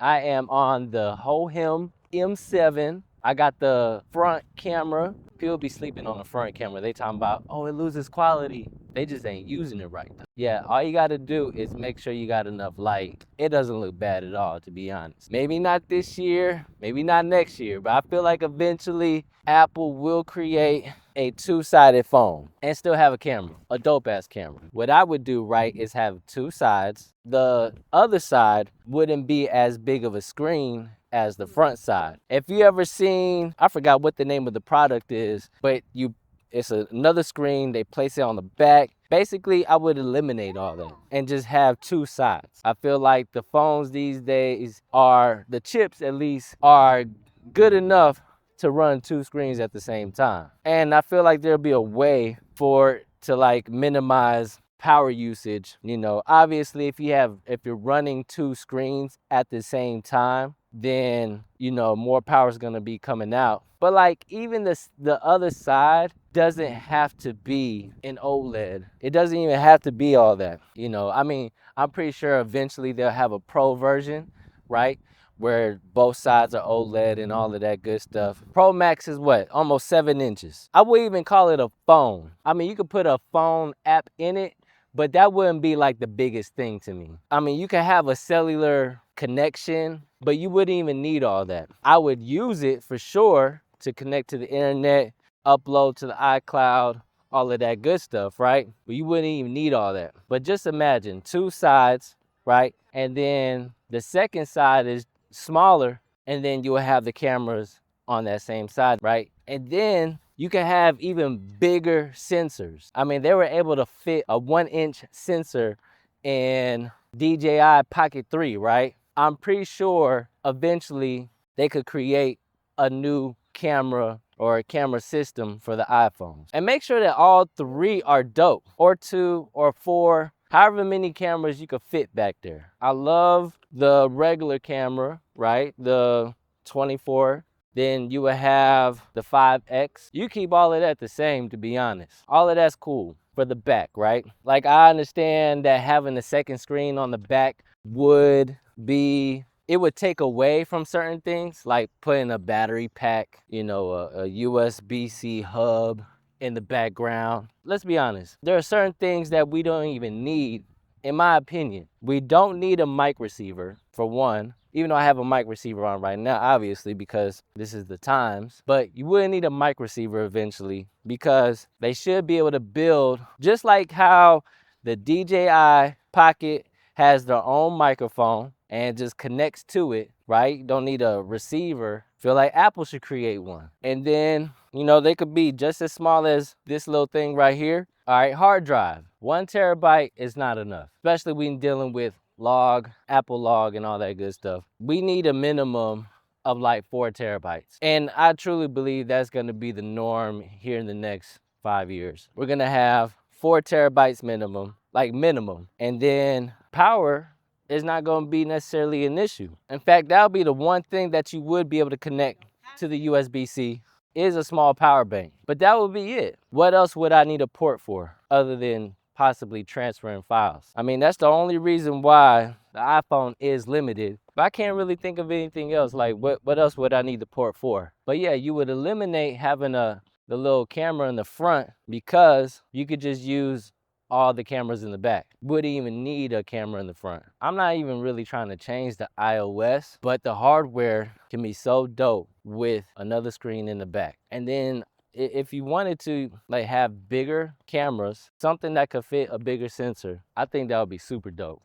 I am on the Hohem M7. I got the front camera. People be sleeping on the front camera. They talking about, oh, it loses quality. They just ain't using it right. Yeah, all you gotta do is make sure you got enough light. It doesn't look bad at all, to be honest. Maybe not this year, maybe not next year, but I feel like eventually Apple will create a two-sided phone and still have a camera, a dope-ass camera. What I would do, right, is have two sides. The other side wouldn't be as big of a screen as the front side. If you ever seen, I forgot what the name of the product is, but it's another screen, they place it on the back. Basically, I would eliminate all that and just have two sides. I feel like the phones these days the chips at least, are good enough to run two screens at the same time. And I feel like there'll be a way for it to like minimize power usage. Obviously if you're running two screens at the same time, then more power is going to be coming out. But like even the other side doesn't have to be an OLED. It doesn't even have to be all that. I mean, I'm pretty sure eventually they'll have a pro version, right? Where both sides are OLED and all of that good stuff. Pro Max is what? Almost 7 inches. I wouldn't even call it a phone. I mean, you could put a phone app in it, but that wouldn't be like the biggest thing to me. I mean, you can have a cellular connection, but you wouldn't even need all that. I would use it for sure to connect to the internet, upload to the iCloud, all of that good stuff, right? But you wouldn't even need all that. But just imagine two sides, right? And then the second side is smaller, and then you will have the cameras on that same side, right? And then you can have even bigger sensors. I mean, they were able to fit a 1-inch sensor in DJI Pocket 3, right? I'm pretty sure eventually they could create a new camera or a camera system for the iPhones. And make sure that all three are dope, or two or four, however many cameras you could fit back there. I love the regular camera, right? The 24. Then you would have the 5X. You keep all of that the same, to be honest. All of that's cool for the back, right? Like, I understand that having the second screen on the back it would take away from certain things, like putting a battery pack, a USB-C hub in the background. Let's be honest, there are certain things that we don't even need. In my opinion, we don't need a mic receiver, for one, even though I have a mic receiver on right now, obviously, because this is the times. But you wouldn't need a mic receiver eventually, because they should be able to build, just like how the DJI Pocket has their own microphone and just connects to it, right? You don't need a receiver. Feel like Apple should create one. And then, they could be just as small as this little thing right here. All right, hard drive. 1 terabyte is not enough, especially when dealing with Apple Log and all that good stuff. We need a minimum of like 4 terabytes. And I truly believe that's gonna be the norm here in the next 5 years. We're gonna have 4 terabytes minimum, like minimum. And then power is not gonna be necessarily an issue. In fact, that'll be the one thing that you would be able to connect to the USB-C is a small power bank. But that would be it. What else would I need a port for other than possibly transferring files? I mean, that's the only reason why the iPhone is limited. But I can't really think of anything else. Like, what else would I need the port for? But yeah, you would eliminate having the little camera in the front, because you could just use all the cameras in the back. Wouldn't even need a camera in the front. I'm not even really trying to change the iOS, but the hardware can be so dope with another screen in the back. And then if you wanted to like have bigger cameras, something that could fit a bigger sensor, I think that would be super dope.